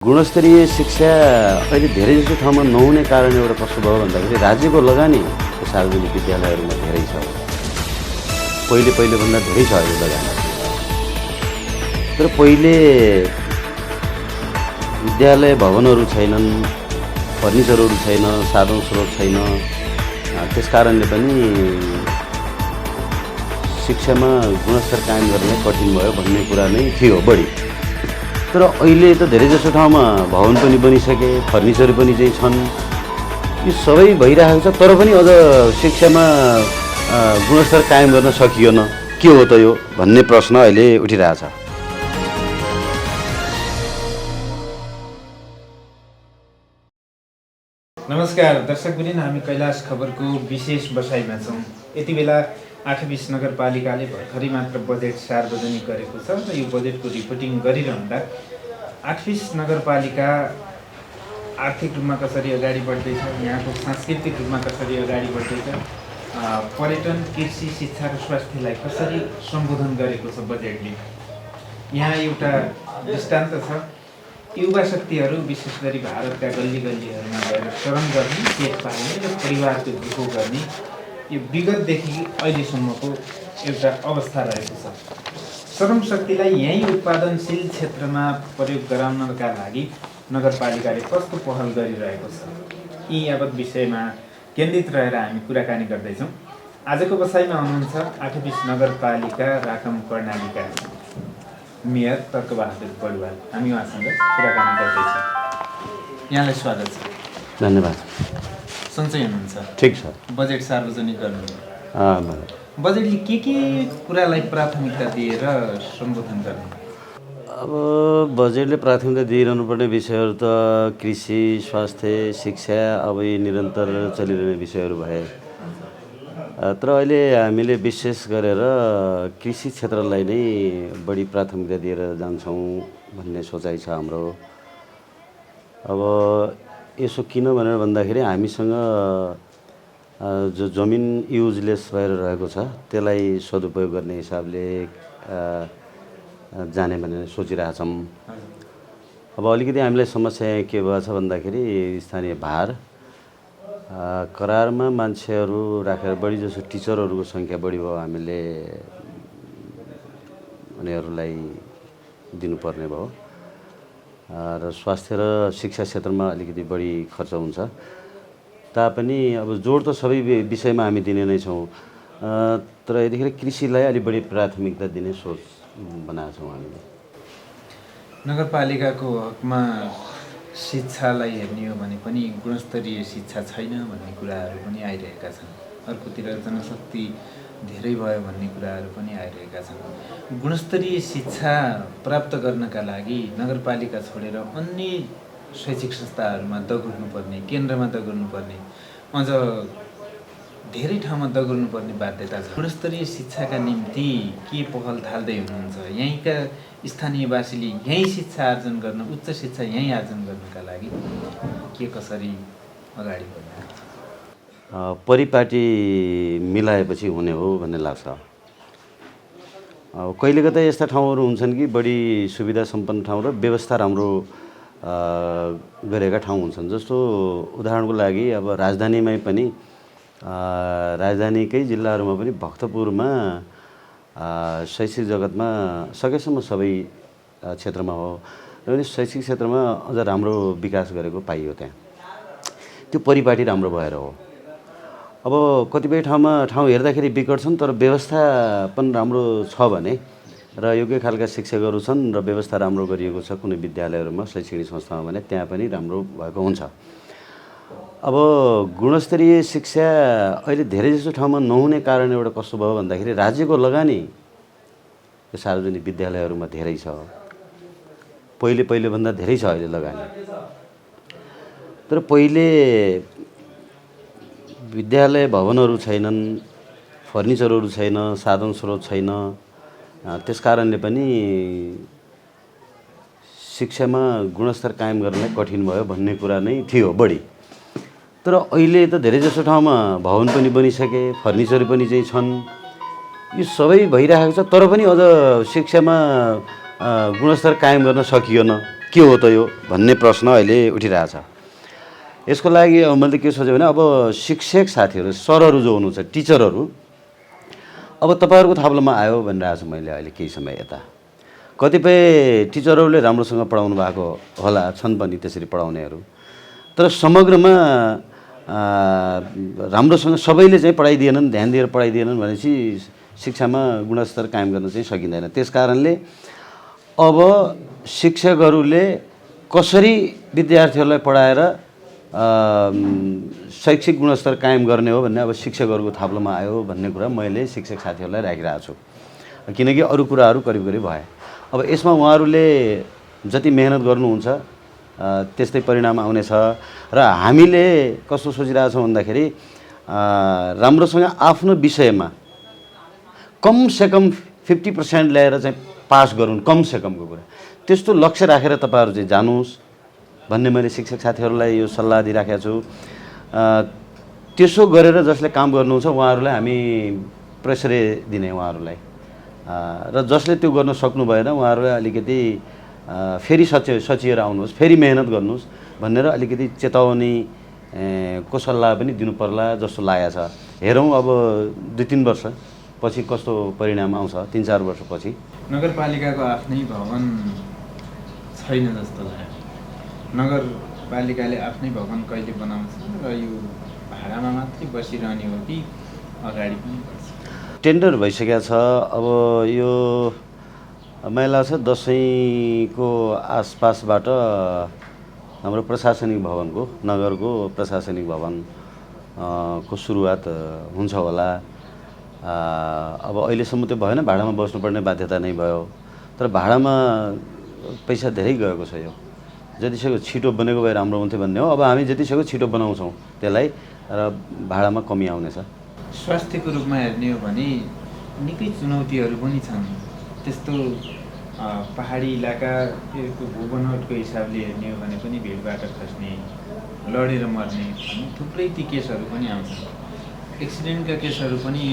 गुणस्तरीय शिक्षा अहिले धेरै जसो ठाउँमा नहुने कारण एउटा कस्तो भयो भन्दाखेरि राज्यको लगानी सार्वजनिक विद्यालयहरूमा धेरै छ। पहिलेभन्दा धेरै छ अहिले लगानी। तर पहिले विद्यालय भवनहरू छैनन्, फर्निचरहरू छैन, साधन स्रोत छैन। त्यस कारणले पनि शिक्षामा गुणस्तर कायम गर्न कठिन भयो भन्ने कुरा नै थियो बढी। तर अहिले त धेरै जसो ठाउँमा भवन पनि बनिसके, फर्निचर पनि चाहिँ छन्। यो सबै भइरहेको छ, तर पनि अझ शिक्षामा गुणस्तर कायम गर्न सकिएन। के हो त यो भन्ने प्रश्न अहिले उठिरहेछ। नमस्कार दर्शकवृन्द, हामी कैलाश खबरको विशेष बसाइमा छौँ। यति बेला 8-20 नगरपालिकाले भर्खरै मात्र बजेट सार्वजनिक गरेको छ र यो बजेटको रिपोर्टिङ गरिरहँदा 8-20 नगरपालिका आर्थिक रूपमा कसरी अगाडि बढ्दैछ, यहाँको सांस्कृतिक रूपमा कसरी अगाडि बढ्दैछ, पर्यटन, कृषि, शिक्षा र स्वास्थ्यलाई कसरी सम्बोधन गरेको छ बजेटले। यहाँ एउटा दृष्टान्त छ। युवा शक्तिहरू विशेष गरी भारतका गल्ली गल्लीहरूमा गएर श्रम गर्ने, पेट पाल्ने र परिवारको दुःख गर्ने यो विगतदेखि अहिलेसम्मको एउटा अवस्था रहेको छ। श्रम शक्तिलाई यहीँ उत्पादनशील क्षेत्रमा प्रयोग गराउनका लागि नगरपालिकाले कस्तो पहल गरिरहेको छ, यी यावत विषयमा केन्द्रित रहेर हामी कुराकानी गर्दैछौँ। आजको बसाइमा हुनुहुन्छ 8-20 नगरपालिका राकम कर्णालीका मेयर तर्कबहादुर बडुवाल। हामी उहाँसँग कुराकानी गर्दैछौँ। यहाँलाई स्वागत छ। धन्यवाद। सन्चै हुनुहुन्छ? ठिक छ। बजेट सार्वजनिक गर्नुभयो। बजेटले के कुरालाई प्राथमिकता दिएर सम्बोधन गर्ने? अब बजेटले प्राथमिकता दिइरहनुपर्ने विषयहरू त कृषि, स्वास्थ्य, शिक्षा अब यी निरन्तर चलिरहने विषयहरू भए। तर अहिले हामीले विशेष गरेर कृषि क्षेत्रलाई नै बढी प्राथमिकता दिएर जान्छौँ भन्ने सोचाइ छ हाम्रो। अब यसो किन भनेर भन्दाखेरि हामीसँग जो जमिन युजलेस भएर रहेको छ त्यसलाई सदुपयोग गर्ने हिसाबले जाने भनेर सोचिरहेछौँ। अब अलिकति हामीलाई समस्या के भएछ भन्दाखेरि स्थानीय भार, करारमा मान्छेहरू राखेर बढी जसो टिचरहरूको सङ्ख्या बढी भयो, हामीले उनीहरूलाई दिनुपर्ने भयो र स्वास्थ्य र शिक्षा क्षेत्रमा अलिकति बढी खर्च हुन्छ। तापनि अब जोड त सबै विषयमा हामी दिने नै छौँ, तर यतिखेर कृषिलाई अलिक बढी प्राथमिकता दिने सोच बनाएको छौँ हामीले। नगरपालिकाको हकमा शिक्षालाई हेर्ने हो भने पनि गुणस्तरीय शिक्षा छैन भन्ने कुराहरू पनि आइरहेका छन्। अर्कोतिर जनशक्ति धेरै भयो भन्ने कुराहरू पनि आइरहेका छन्। गुणस्तरीय शिक्षा प्राप्त गर्नका लागि नगरपालिका छोडेर अन्य शैक्षिक संस्थाहरूमा दगुर्नुपर्ने, केन्द्रमा दगुर्नुपर्ने, अझ धेरै ठाउँमा दगुर्नुपर्ने बाध्यता छ। गुणस्तरीय शिक्षाका निम्ति के पहल थाल्दै हुनुहुन्छ? यहीँका स्थानीयवासीले यहीँ शिक्षा आर्जन गर्न, उच्च शिक्षा यहीँ आर्जन गर्नका लागि के कसरी अगाडि बढ्नु? परिपाटी मिलाएपछि हुने हो भन्ने लाग्छ। कहिले कतै यस्ता ठाउँहरू हुन्छन् कि बढी सुविधा सम्पन्न ठाउँ र व्यवस्था राम्रो गरेका ठाउँ हुन्छन्। जस्तो उदाहरणको लागि अब राजधानीमै पनि, राजधानीकै जिल्लाहरूमा पनि भक्तपुरमा शैक्षिक जगतमा सकेसम्म सबै क्षेत्रमा हो र पनि शैक्षिक क्षेत्रमा अझ राम्रो विकास गरेको पाइयो। त्यहाँ त्यो परिपाटी राम्रो भएर हो। अब कतिपय ठाउँ हेर्दाखेरि विकट छन्, तर व्यवस्थापन राम्रो छ भने र योग्य खालका शिक्षकहरू छन् र व्यवस्था राम्रो गरिएको छ कुनै विद्यालयहरूमा, शैक्षणिक संस्थामा भने त्यहाँ पनि राम्रो भएको हुन्छ। अब गुणस्तरीय शिक्षा अहिले धेरै जसो ठाउँमा नहुने कारण एउटा कस्तो भयो भन्दाखेरि राज्यको लगानी सार्वजनिक विद्यालयहरूमा धेरै छ। पहिलेभन्दा धेरै छ अहिले लगानी। तर पहिले विद्यालय भवनहरू छैनन्, फर्निचरहरू छैन, साधन स्रोत छैन। त्यस कारणले पनि शिक्षामा गुणस्तर कायम गर्न कठिन भयो भन्ने कुरा नै थियो बढी। तर अहिले त धेरै जसो ठाउँमा भवन पनि बनिसके, फर्निचर पनि चाहिँ छन्। यो सबै भइरहेको छ, तर पनि अझ शिक्षामा गुणस्तर कायम गर्न सकिएन। के हो त यो भन्ने प्रश्न अहिले उठिरहेछ। यसको लागि मैले के सोचेँ भने अब शिक्षक साथीहरू, सरहरू जो हुनुहुन्छ, टिचरहरू, अब तपाईँहरूको थाप्लोमा आयो भनिरहेको छु मैले अहिले केही समय यता। कतिपय टिचरहरूले राम्रोसँग पढाउनु भएको होला, छन् पनि त्यसरी पढाउनेहरू, तर समग्रमा राम्रोसँग सबैले चाहिँ पढाइदिएनन्, ध्यान दिएर पढाइदिएनन् भनेपछि शिक्षामा गुणस्तर कायम गर्न चाहिँ सकिँदैन। त्यस कारणले अब शिक्षकहरूले कसरी विद्यार्थीहरूलाई पढाएर शैक्षिक गुणस्तर कायम गर्ने हो भन्ने अब शिक्षकहरूको थाप्लोमा आयो भन्ने कुरा मैले शिक्षक साथीहरूलाई राखिरहेको छु। किनकि अरू कुराहरू करिब करिब भए। अब यसमा उहाँहरूले जति मेहनत गर्नुहुन्छ त्यस्तै परिणाम आउनेछ। र हामीले कस्तो सोचिरहेछौँ भन्दाखेरि राम्रोसँग आफ्नो विषयमा कमसेकम 50% ल्याएर चाहिँ पास गरून्, कमसेकमको कुरा। त्यस्तो लक्ष्य राखेर तपाईँहरू चाहिँ जानुहोस् भन्ने मैले शिक्षक साथीहरूलाई यो सल्लाह दिइराखेको छु। त्यसो गरेर जसले काम गर्नुहुन्छ उहाँहरूलाई हामी प्रेसरै दिने उहाँहरूलाई, र जसले त्यो गर्न सक्नु भएन उहाँहरूलाई अलिकति फेरि सचिएर आउनुहोस्, फेरि मेहनत गर्नुहोस् भनेर अलिकति चेतावनी को सल्लाह पनि दिनु पर्ला जस्तो लागेको छ। हेरौँ अब 2-3 वर्ष पछि कस्तो परिणाम आउँछ, 3-4 वर्षपछि। नगरपालिकाको आफ्नै भवन छैन जस्तो लाग्यो। नगरपालिकाले आफ्नै भवन कहिले बनाउँछ र यो भाडामा मात्रै बसिरहने हो कि अगाडि पनि बढ्छ? टेन्डर भइसकेको छ। अब यो मलाई लाग्छ दसैँको आसपासबाट हाम्रो प्रशासनिक भवनको, नगरको प्रशासनिक भवन को सुरुवात हुन्छ होला। अब अहिलेसम्म त्यो भएन, भाडामा बस्नुपर्ने बाध्यता नै भयो। तर भाडामा पैसा धेरै गएको छ। यो जतिसक्दो छिटो बनेको भए राम्रो हुन्थ्यो भन्ने हो। अब हामी जतिसक्दो छिटो बनाउँछौँ त्यसलाई र भाडामा कमी आउनेछ। स्वास्थ्यको रूपमा हेर्ने हो भने निकै चुनौतीहरू पनि छन्। त्यस्तो पहाडी इलाकाको भूबनौटको हिसाबले हेर्ने हो भने पनि भिडबाट खस्ने, लडेर मर्ने थुप्रै ती केसहरू पनि आउँछन्। एक्सिडेन्टका केसहरू पनि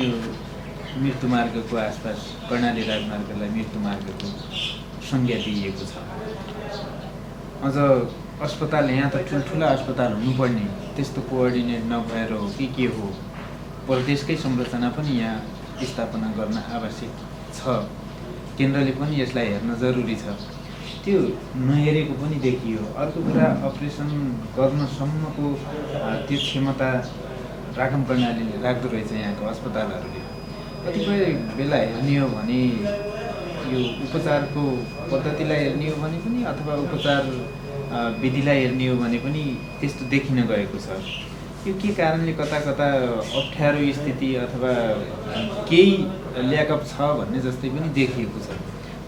मृत्युमार्गको आसपास, कर्णाली राजमार्गलाई मृत्युमार्गको संज्ञा दिइएको छ। अझ अस्पताल, यहाँ त ठुल्ठुला अस्पताल हुनुपर्ने त्यस्तो कोअर्डिनेट नभएर हो कि के हो, प्रदेशकै संरचना पनि यहाँ स्थापना गर्न आवश्यक छ। केन्द्रले पनि यसलाई हेर्न जरुरी छ। त्यो नहेरेको पनि देखियो। अर्को कुरा, अपरेसन गर्नसम्मको त्यो क्षमता राखम प्रणालीले राख्दो रहेछ यहाँको अस्पतालहरूले। कतिपय बेला हेर्ने हो भने यो उपचारको पद्धतिलाई हेर्ने हो भने पनि अथवा उपचार विधिलाई हेर्ने हो भने पनि त्यस्तो देखिन गएको छ। यो के कारणले कता कता अप्ठ्यारो स्थिति अथवा केही ल्याकअप छ भन्ने जस्तै पनि देखिएको छ।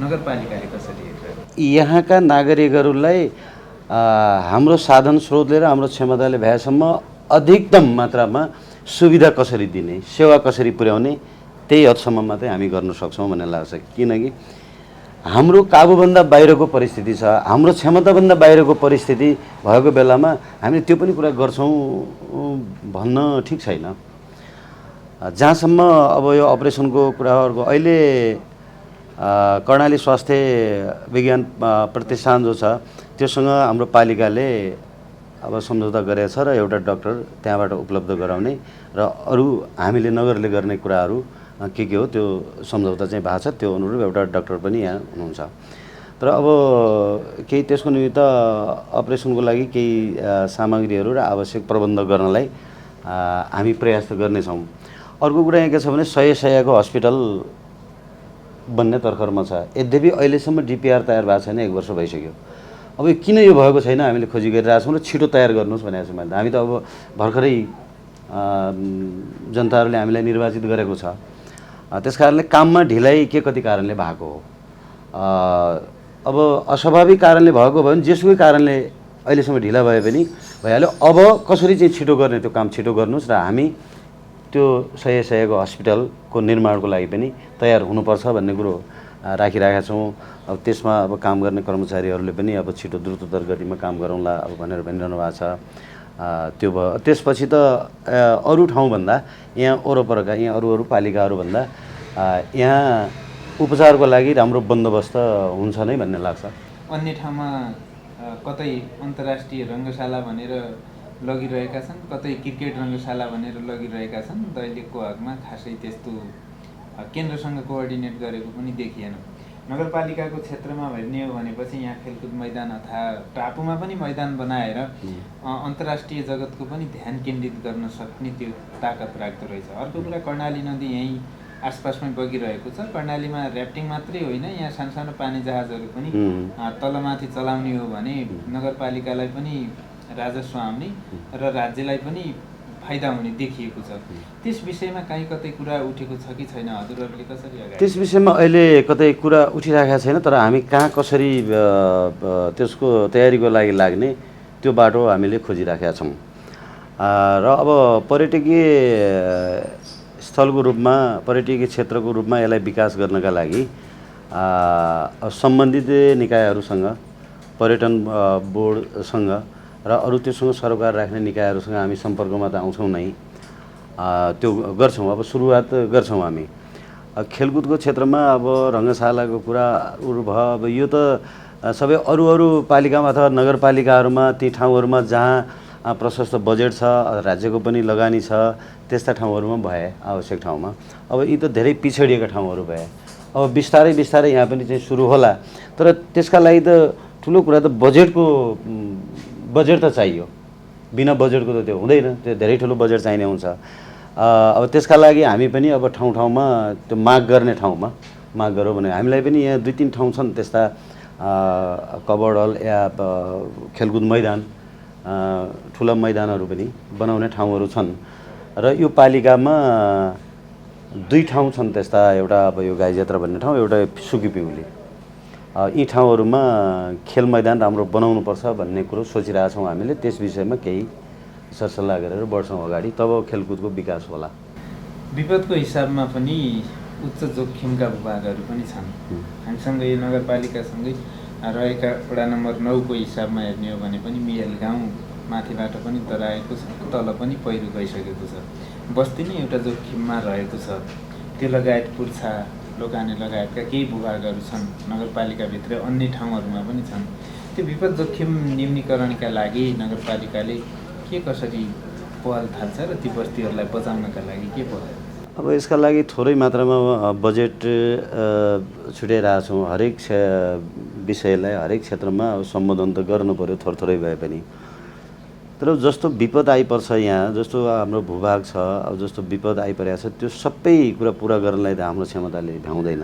नगरपालिकाले कसरी हेर्छ? यहाँका नागरिकहरूलाई हाम्रो साधन स्रोतले र हाम्रो क्षमताले भएसम्म अधिकतम मात्रामा सुविधा कसरी दिने, सेवा कसरी पुर्याउने, त्यही हदसम्म मात्रै हामी गर्न सक्छौँ भन्ने लाग्छ। किनकि हाम्रो काबुभन्दा बाहिरको परिस्थिति छ, हाम्रो क्षमताभन्दा बाहिरको परिस्थिति भएको बेलामा हामीले त्यो पनि कुरा गर्छौँ भन्न ठिक छैन। जहाँसम्म अब यो अपरेसनको कुराहरूको अहिले कर्णाली स्वास्थ्य विज्ञान प्रतिष्ठान जो छ त्योसँग हाम्रो पालिकाले अब सम्झौता गरेको छ र एउटा डाक्टर त्यहाँबाट उपलब्ध गराउने र अरू हामीले नगरले गर्ने कुराहरू के हो त्यो सम्झौता चाहिँ भएको छ। त्यो अनुरूप एउटा डाक्टर पनि यहाँ हुनुहुन्छ। तर अब केही त्यसको निमित्त अपरेसनको लागि केही सामग्रीहरू र आवश्यक प्रबन्ध गर्नलाई हामी प्रयास त गर्नेछौँ। अर्को कुरा यहाँ के छ भने 100 हस्पिटल बन्ने तर्खरमा छ। यद्यपि अहिलेसम्म डिपिआर तयार भएको छैन, 1 वर्ष भइसक्यो। अब किन यो भएको छैन हामीले खोजी गरिरहेको छौँ र छिटो तयार गर्नुहोस् भनेको छु मैले। हामी त अब भर्खरै जनताहरूले हामीलाई निर्वाचित गरेको छ। त्यस कारणले काममा ढिलाइ के कति कारणले भएको हो। अब अस्वाभाविक कारणले भएको भयो भने जेसुकै कारणले अहिलेसम्म ढिला भए पनि भइहाल्यो। अब कसरी चाहिँ छिटो गर्ने, त्यो काम छिटो गर्नुहोस् र हामी त्यो 100 हस्पिटलको निर्माणको लागि पनि तयार हुनुपर्छ भन्ने कुरो राखिरहेका छौँ। अब त्यसमा अब काम गर्ने कर्मचारीहरूले पनि अब छिटो द्रुततर गतिमा काम गरौँला अब भनेर भनिरहनु भएको छ। त्यो भयो। त्यसपछि त अरू ठाउँभन्दा यहाँ वरपरका यहाँ अरू पालिकाहरूभन्दा यहाँ उपचारको लागि राम्रो बन्दोबस्त हुन्छ नै भन्ने लाग्छ। अन्य ठाउँमा कतै अन्तर्राष्ट्रिय रङ्गशाला भनेर लगिरहेका छन्, कतै क्रिकेट रङ्गशाला भनेर लगिरहेका छन्। दैलेखको हकमा खासै त्यस्तो केन्द्रसँग कोअर्डिनेट गरेको पनि देखिएन। नगरपालिकाको क्षेत्रमा हेर्ने हो भनेपछि यहाँ खेलकुद मैदान अथवा टापुमा पनि मैदान बनाएर अन्तर्राष्ट्रिय जगतको पनि ध्यान केन्द्रित गर्न सक्ने त्यो ताकत राख्दो रहेछ। अर्को कुरा, कर्णाली नदी यहीँ आसपासमै बगिरहेको छ। कर्णालीमा ऱ्याफ्टिङ मात्रै होइन, यहाँ सानो सानो पानी जहाजहरू पनि तलमाथि चलाउने हो भने नगरपालिकालाई पनि राजस्व आउने र राज्यलाई पनि फाइदा हुने देखिएको छ। त्यस विषयमा कहीँ कतै कुरा उठेको छ कि छैन? हजुरहरूले कसरी अगाडि? त्यस विषयमा अहिले कतै कुरा उठिरहेको छैन, तर हामी कहाँ कसरी त्यसको तयारीको लागि लाग्ने त्यो बाटो हामीले खोजिराखेका छौँ। र अब पर्यटकीय स्थलको रूपमा, पर्यटकीय क्षेत्रको रूपमा यसलाई विकास गर्नका लागि सम्बन्धित निकायहरूसँग, पर्यटन बोर्डसँग र अरू त्योसँग सरोकार राख्ने निकायहरूसँग हामी सम्पर्कमा त आउँछौँ नै, त्यो गर्छौँ। अब सुरुवात गर्छौँ हामी। खेलकुदको क्षेत्रमा अब रङ्गशालाको कुरा भयो। अब यो त सबै अरू पालिकामा अथवा नगरपालिकाहरूमा, ती ठाउँहरूमा जहाँ प्रशस्त बजेट छ, राज्यको पनि लगानी छ, त्यस्ता ठाउँहरूमा भए, आवश्यक ठाउँमा। अब यी त धेरै पिछडिएका ठाउँहरू भए। अब बिस्तारै बिस्तारै यहाँ पनि चाहिँ सुरु होला, तर त्यसका लागि त ठुलो कुरा त बजेट त चाहियो। बिना बजेटको त त्यो हुँदैन, त्यो धेरै ठुलो बजेट चाहिने हुन्छ। अब त्यसका लागि हामी पनि अब ठाउँ ठाउँमा त्यो माग गर्ने ठाउँमा माग गरौँ भने हामीलाई पनि यहाँ 2-3 ठाउँ छन् त्यस्ता कबड हल या खेलकुद मैदान, ठुला मैदानहरू पनि बनाउने ठाउँहरू छन्। र यो पालिकामा 2 ठाउँ छन् त्यस्ता, एउटा अब यो गाईजात्रा भन्ने ठाउँ, एउटा सुकीपिउली। यी ठाउँहरूमा खेल मैदान राम्रो बनाउनुपर्छ भन्ने कुरो सोचिरहेछौँ हामीले। त्यस विषयमा केही सरसल्लाह गरेर बढ्छौँ अगाडि, तब खेलकुदको विकास होला। विपदको हिसाबमा पनि उच्च जोखिमका भूभागहरू पनि छन्। हामीसँग यो नगरपालिकासँगै रहेका वडा नम्बर 9 को हिसाबमा हेर्ने हो भने पनि मियल गाउँ माथिबाट पनि तराएको छ, तल पनि पहिरो गइसकेको छ। बस्ती नै एउटा जोखिममा रहेको छ। त्यो लगायत पुर्छा, लोकाने लगायतका केही भूभागहरू छन् नगरपालिकाभित्र, अन्य ठाउँहरूमा पनि छन्। त्यो विपद जोखिम न्यूनीकरणका लागि नगरपालिकाले के कसरी पहल थाल्छ र ती बस्तीहरूलाई बचाउनका लागि के पहल? अब यसका लागि थोरै मात्रामा बजेट छुट्याइरहेको छौँ। हरेक विषयलाई, हरेक क्षेत्रमा अब सम्बोधन त गर्नु पऱ्यो, थोरै भए पनि। तर जस्तो विपद आइपर्छ, यहाँ जस्तो हाम्रो भूभाग छ, अब जस्तो विपद आइपरेको छ, त्यो सबै कुरा पुरा गर्नलाई त हाम्रो क्षमताले भ्याउँदैन।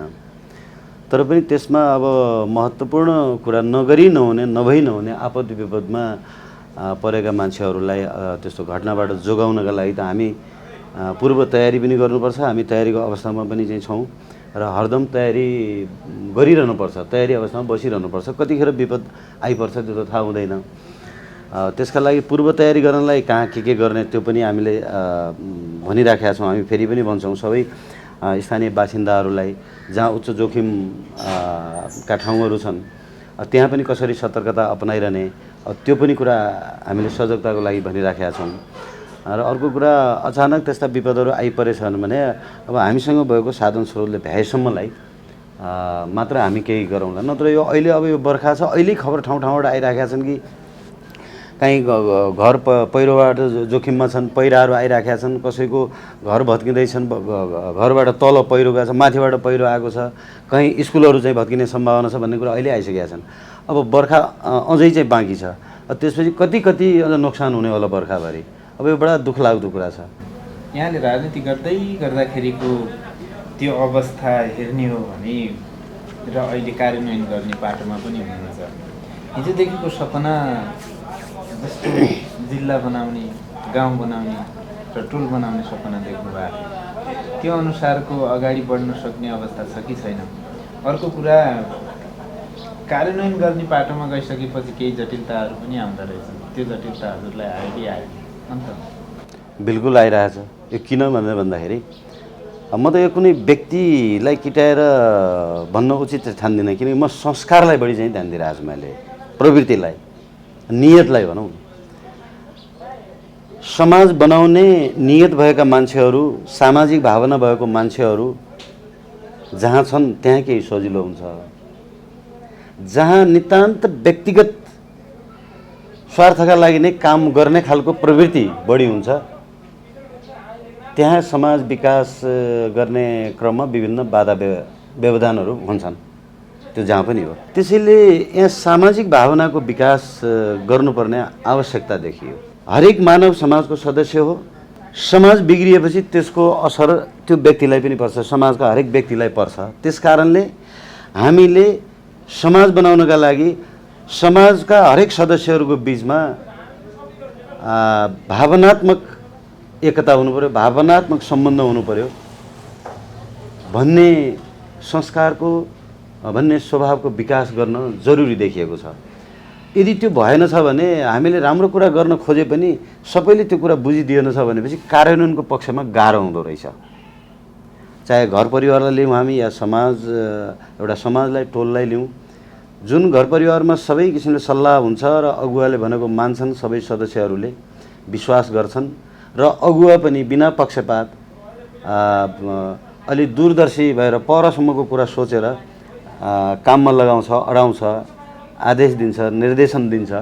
तर पनि त्यसमा अब महत्त्वपूर्ण कुरा नभई नहुने आपत्ति विपदमा परेका मान्छेहरूलाई त्यस्तो घटनाबाट जोगाउनका लागि त हामी पूर्व तयारी पनि गर्नुपर्छ। हामी तयारीको अवस्थामा पनि चाहिँ छौँ र हरदम तयारी गरिरहनुपर्छ, तयारी अवस्थामा बसिरहनुपर्छ। कतिखेर विपद आइपर्छ त्यो त थाहा हुँदैन। त्यसका लागि पूर्व तयारी गर्नलाई कहाँ के गर्ने त्यो पनि हामीले भनिराखेका छौँ। हामी फेरि पनि भन्छौँ सबै स्थानीय बासिन्दाहरूलाई, जहाँ उच्च जोखिम का ठाउँहरू छन् त्यहाँ पनि कसरी सतर्कता अपनाइरहने, त्यो पनि कुरा हामीले सजगताको लागि भनिराखेका छौँ। र अर्को कुरा, अचानक त्यस्ता विपदहरू आइपरेछन् भने अब हामीसँग भएको साधन स्रोतले भ्याएसम्मलाई मात्र हामी केही गरौँला। नत्र यो अहिले अब यो बर्खा छ, अहिले खबर ठाउँबाट आइराखेका छन् कि कहीँ घर पहिरोबाट जोखिममा छन्, पहिराहरू आइराखेका छन्, कसैको घर भत्किँदैछन्, घरबाट तल पहिरो गएको छ, माथिबाट पहिरो आएको छ, कहीँ स्कुलहरू चाहिँ भत्किने सम्भावना छ भन्ने कुरा अहिले आइसकेका छन्। अब बर्खा अझै चाहिँ बाँकी छ, त्यसपछि कति अझ नोक्सान हुने होला बर्खाभरि। अब यो बडा दुःख लाग्दो कुरा छ। यहाँले राजनीति गर्दाखेरिको त्यो अवस्था हेर्ने हो भने र अहिले कार्यान्वयन गर्ने बाटोमा पनि हुनुहुन्छ। हिजोदेखिको सपना जस्तो जिल्ला बनाउने, गाउँ बनाउने र टोल बनाउने सपना देख्नु भएको, त्यो अनुसारको अगाडि बढ्न सक्ने अवस्था छ कि छैन? अर्को कुरा, कार्यान्वयन गर्ने बाटोमा गइसकेपछि केही जटिलताहरू पनि आउँदो रहेछन्। त्यो जटिलता हजुरलाई आयो कि आयो? बिल्कुल आइरहेछ। यो किन भनेर भन्दाखेरि म त यो कुनै व्यक्तिलाई किटाएर भन्न उचित ठान्दिनँ, किनकि म संस्कारलाई बढी चाहिँ ध्यान दिइरहेको छु। मैले प्रवृत्तिलाई, नियतलाई भनौँ, समाज बनाउने नियत भएका मान्छेहरू, सामाजिक भावना भएको मान्छेहरू जहाँ छन् त्यहाँ केही सजिलो हुन्छ। जहाँ नितान्त व्यक्तिगत स्वार्थका लागि नै काम गर्ने खालको प्रवृत्ति बढी हुन्छ, त्यहाँ समाज विकास गर्ने क्रममा विभिन्न बाधा व्यवधानहरू हुन्छन्, त्यो जहाँ पनि हो। त्यसैले यहाँ सामाजिक भावनाको विकास गर्नुपर्ने आवश्यकता देखियो। हरेक मानव समाजको सदस्य हो। समाज बिग्रिएपछि त्यसको असर त्यो व्यक्तिलाई पनि पर्छ, समाजका हरेक व्यक्तिलाई पर्छ। त्यस कारणले हामीले समाज बनाउनका लागि समाजका हरेक सदस्यहरूको बिचमा भावनात्मक एकता हुनु पर्यो, भावनात्मक सम्बन्ध हुनु पर्यो भन्ने संस्कारको भन्ने स्वभावको विकास गर्न जरुरी देखिएको छ। यदि त्यो भएन छ भने हामीले राम्रो कुरा गर्न खोजे पनि सबैले त्यो कुरा बुझिदिएन छ भनेपछि कार्यान्वयनको पक्षमा गाह्रो हुँदो रहेछ। चाहे घर परिवारलाई लिउँ हामी या समाज, एउटा समाजलाई, टोललाई लिउँ, जुन घर परिवारमा सबै किसिमले सल्लाह हुन्छ र अगुवाले भनेको मान्छन्, सबै सदस्यहरूले विश्वास गर्छन् र अगुवा पनि बिना पक्षपात अलि दूरदर्शी भएर परसम्मको कुरा सोचेर काममा लगाउँछ, अडाउँछ, आदेश दिन्छ, निर्देशन दिन्छ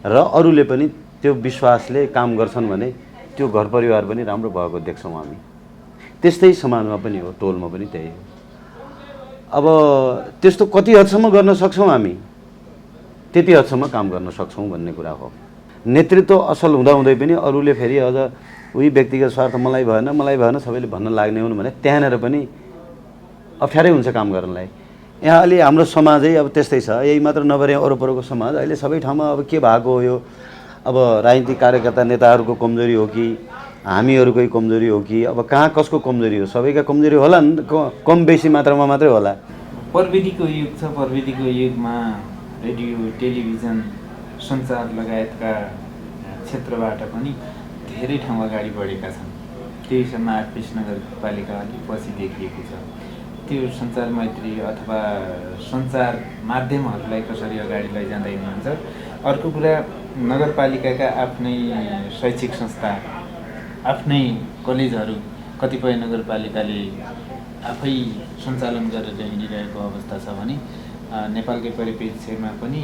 र अरूले पनि त्यो विश्वासले काम गर्छन् भने त्यो घर परिवार पनि राम्रो भएको देख्छौँ हामी। त्यस्तै समाजमा पनि हो, टोलमा पनि त्यही हो। अब त्यस्तो कति हदसम्म गर्न सक्छौँ हामी, त्यति हदसम्म काम गर्न सक्छौँ भन्ने कुरा हो। नेतृत्व असल हुँदाहुँदै पनि अरूले फेरि अझ उही व्यक्तिगत स्वार्थ मलाई भएन सबैले भन्न लाग्ने हुन् भने त्यहाँनिर पनि अप्ठ्यारै हुन्छ काम गर्नलाई। यहाँ अलि हाम्रो समाजै अब त्यस्तै छ। यही मात्र नभएर वरपरको समाज अहिले सबै ठाउँमा अब के भएको हो यो, अब राजनीतिक कार्यकर्ता नेताहरूको कमजोरी हो कि हामीहरूकै कमजोरी हो कि अब कहाँ कसको कमजोरी हो? सबैका कमजोरी होला नि, कम बेसी मात्रामा मात्रै होला। प्रविधिको युग छ। प्रविधिको युगमा रेडियो, टेलिभिजन, सञ्चार लगायतका क्षेत्रबाट पनि धेरै ठाउँ अगाडि बढेका छन्। त्यही विषयमा 8 नगरपालिका अलि पछि देखिएको छ। त्यो सञ्चार मैत्री अथवा सञ्चार माध्यमहरूलाई कसरी अगाडि लैजाँदै हुनुहुन्छ। अर्को कुरा, नगरपालिकाका आफ्नै शैक्षिक संस्था, आफ्नै कलेजहरू कतिपय नगरपालिकाले आफै सञ्चालन गरेर हिँडिरहेको अवस्था छ भने नेपालकै परिप्रेक्ष्यमा पनि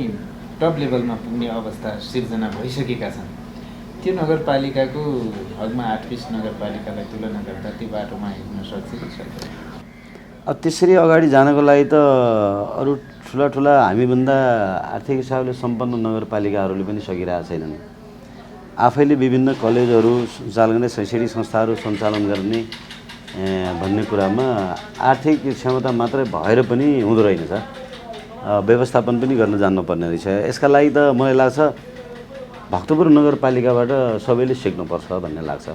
टप लेभलमा पुग्ने अवस्था सिर्जना भइसकेका छन्। त्यो नगरपालिकाको हकमा 8 नगरपालिकालाई तुलना गर्दा त्यो बाटोमा हिँड्न सक्छ कि सक्दैन? अब त्यसरी अगाडि जानको लागि त अरू ठुला हामीभन्दा आर्थिक हिसाबले सम्पन्न नगरपालिकाहरूले पनि सकिरहेका छैनन्। आफैले विभिन्न कलेजहरू सञ्चालन गर्ने, शैक्षणिक संस्थाहरू सञ्चालन गर्ने भन्ने कुरामा आर्थिक क्षमता मात्रै भएर पनि हुँदो रहेनछ, व्यवस्थापन पनि गर्न जान्नुपर्ने रहेछ। यसका लागि त मलाई लाग्छ भक्तपुर नगरपालिकाबाट सबैले सिक्नुपर्छ भन्ने लाग्छ।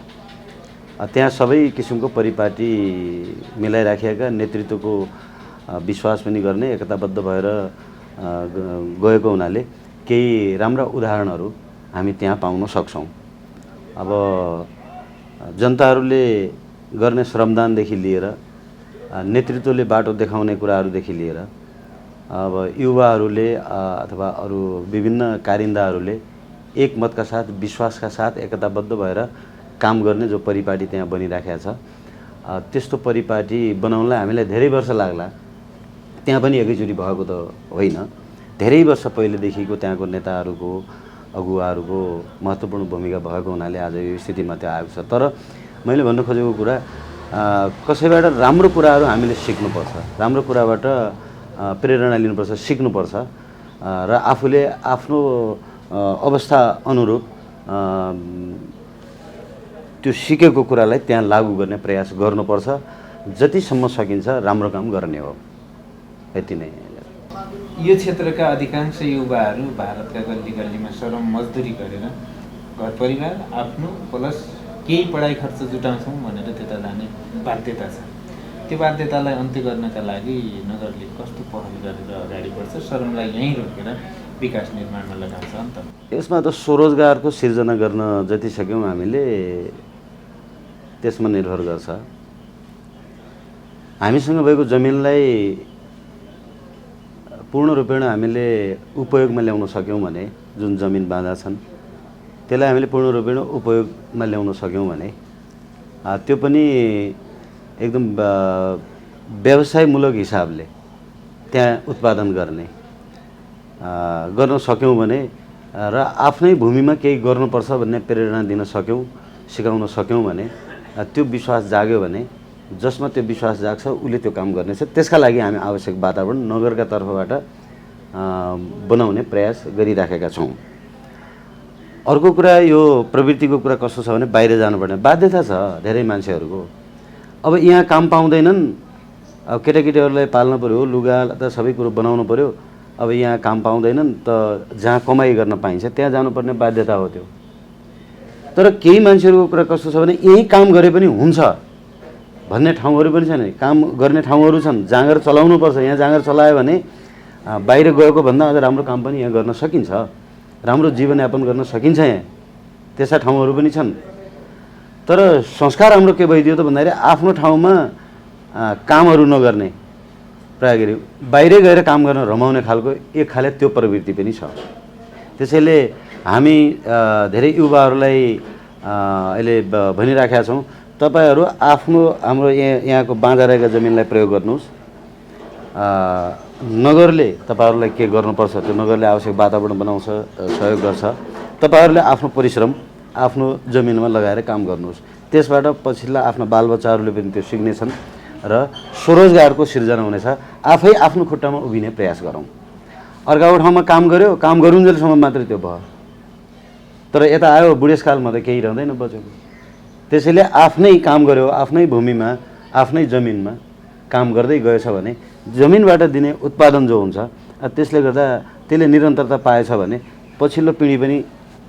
त्यहाँ सबै किसिमको परिपाटी मिलाइराखेका, नेतृत्वको विश्वास पनि गर्ने, एकताबद्ध भएर गएको हुनाले केही राम्रा उदाहरणहरू हामी त्यहाँ पाउन सक्छौँ। अब जनताहरूले गर्ने श्रमदानदेखि लिएर, नेतृत्वले बाटो देखाउने कुराहरूदेखि लिएर, अब युवाहरूले अथवा अरू विभिन्न कारिन्दाहरूले एकमतका साथ, विश्वासका साथ एकताबद्ध भएर काम गर्ने जो परिपाटी त्यहाँ बनिराखेको छ, त्यस्तो परिपाटी बनाउनलाई हामीलाई धेरै वर्ष लाग्ला। त्यहाँ पनि एकैचोटि भएको त होइन, धेरै वर्ष पहिलेदेखिको त्यहाँको नेताहरूको, अगुवाहरूको महत्त्वपूर्ण भूमिका भएको हुनाले आज यो स्थितिमा त्यो आएको छ। तर मैले भन्नु खोजेको कुरा, कसैबाट राम्रो कुराहरू हामीले सिक्नुपर्छ, राम्रो कुराबाट प्रेरणा लिनुपर्छ, सिक्नुपर्छ र आफूले आफ्नो अवस्था अनुरूप त्यो सिकेको कुरालाई त्यहाँ लागू गर्ने प्रयास गर्नुपर्छ। जतिसम्म सकिन्छ राम्रो काम गर्ने हो, यति नै। यो क्षेत्रका अधिकांश युवाहरू भारतका गल्ली गल्लीमा श्रम मजदुरी गरेर घर परिवार आफ्नो प्लस केही पढाइ खर्च जुटाउँछौँ भनेर त्यता जाने बाध्यता छ। त्यो बाध्यतालाई अन्त्य गर्नका लागि नगरले कस्तो पहल गरेर अगाडि बढ्छ, श्रमलाई यहीँ रोकेर विकास निर्माणमा लगाउँछ अन्त? यसमा त स्वरोजगारको सिर्जना गर्न जति सक्यौँ हामीले त्यसमा निर्भर गर्छ। हामीसँग भएको जमिनलाई पूर्ण रूपेण हामीले उपयोगमा ल्याउन सक्यौँ भने, जुन जमिन बाँधा छन् त्यसलाई हामीले पूर्ण रूपेण उपयोगमा ल्याउन सक्यौँ भने त्यो पनि एकदम व्यवसायमूलक हिसाबले त्यहाँ उत्पादन गर्न सक्यौँ भने र आफ्नै भूमिमा केही गर्नुपर्छ भन्ने प्रेरणा दिन सक्यौँ, सिकाउन सक्यौँ भने त्यो विश्वास जाग्यो भने जसमा त्यो विश्वास जाग्छ उसले त्यो काम गर्नेछ। त्यसका लागि हामी आवश्यक वातावरण नगरका तर्फबाट बनाउने प्रयास गरिराखेका छौँ। अर्को कुरा यो प्रवृत्तिको कुरा कस्तो छ भने बाहिर जानुपर्ने बाध्यता छ धेरै मान्छेहरूको। अब यहाँ काम पाउँदैनन्, अब केटाकेटीहरूलाई पाल्नु पऱ्यो, लुगा त सबै कुरो बनाउनु पऱ्यो। अब यहाँ काम पाउँदैनन् त जहाँ कमाइ गर्न पाइन्छ त्यहाँ जानुपर्ने बाध्यता हो त्यो। तर केही मान्छेहरूको कुरा कस्तो छ भने यहीँ काम गरे पनि हुन्छ भन्ने ठाउँहरू पनि छन्, काम गर्ने ठाउँहरू छन्। जाँगर चलाउनुपर्छ, यहाँ जाँगर चलायो भने बाहिर गएको भन्दा अझ राम्रो काम पनि यहाँ गर्न सकिन्छ, राम्रो जीवनयापन गर्न सकिन्छ यहाँ, त्यस्ता ठाउँहरू पनि छन्। तर संस्कार हाम्रो के भइदियो त भन्दाखेरि आफ्नो ठाउँमा कामहरू नगर्ने, प्रायः गरी बाहिरै गएर काम गर्न रमाउने खालको एक खाले त्यो प्रवृत्ति पनि छ। त्यसैले हामी धेरै युवाहरूलाई अहिले भनिराखेका छौँ, तपाईँहरू आफ्नो हाम्रो यहाँको बाँझा रहेका जमिनलाई प्रयोग गर्नुहोस्। नगरले तपाईँहरूलाई के गर्नुपर्छ त्यो नगरले आवश्यक वातावरण बनाउँछ, सहयोग गर्छ। तपाईँहरूले आफ्नो परिश्रम आफ्नो जमिनमा लगाएर काम गर्नुहोस्। त्यसबाट पछिल्ला आफ्ना बालबच्चाहरूले पनि त्यो सिक्नेछन् र स्वरोजगारको सिर्जना हुनेछ। आफै आफ्नो खुट्टामा उभिने प्रयास गरौँ। अर्काको ठाउँमा काम गर्यो, काम गरुन्जेलसम्म मात्रै त्यो भयो, तर यता आयो बुढेसकालमा त केही रहँदैन बचेको। त्यसैले आफ्नै काम गर्यो, आफ्नै भूमिमा आफ्नै जमिनमा काम गर्दै गएछ भने जमिनबाट दिने उत्पादन जो हुन्छ त्यसले गर्दा त्यसले निरन्तरता पाएछ भने पछिल्लो पिँढी पनि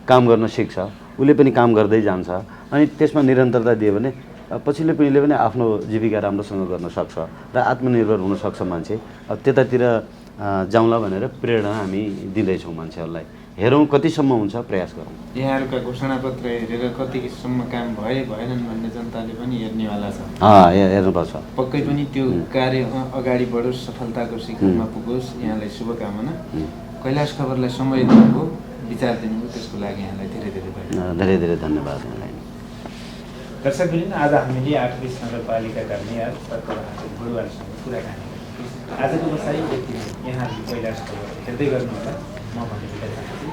काम गर्न सिक्छ, उसले पनि काम गर्दै जान्छ। अनि त्यसमा निरन्तरता दियो भने पछिल्लो पिँढीले पनि आफ्नो जीविका राम्रोसँग गर्न सक्छ र आत्मनिर्भर हुनसक्छ मान्छे। अब त्यतातिर जाउँला भनेर प्रेरणा हामी दिँदैछौँ मान्छेहरूलाई। हेरौँ कतिसम्म हुन्छ, प्रयास गरौँ। यहाँहरूका घोषणापत्र हेरेर कतिसम्म काम भएनन् भन्ने जनताले पनि हेर्नेवाला छ। हेर्नुपर्छ। पक्कै पनि त्यो कार्य अगाडि बढोस्, सफलताको शिखरमा पुगोस्। यहाँलाई शुभकामना। कैलाश खबरलाई समय दिनुभयो, विचार दिनुभयो, त्यसको लागि यहाँलाई धेरै धेरै धेरै धन्यवाद यहाँलाई। दर्शकवृन्द, आज हामीले 8-20 नगरपालिकाका मेयर सर्कलबहादुर बडुवालसँग कुराकानी गऱ्यौँ। आजको बसाइ यति नै। यहाँहरूले कैलाश खबर हेर्दै गर्नुहोला। म भने बिदा चाहन्छु।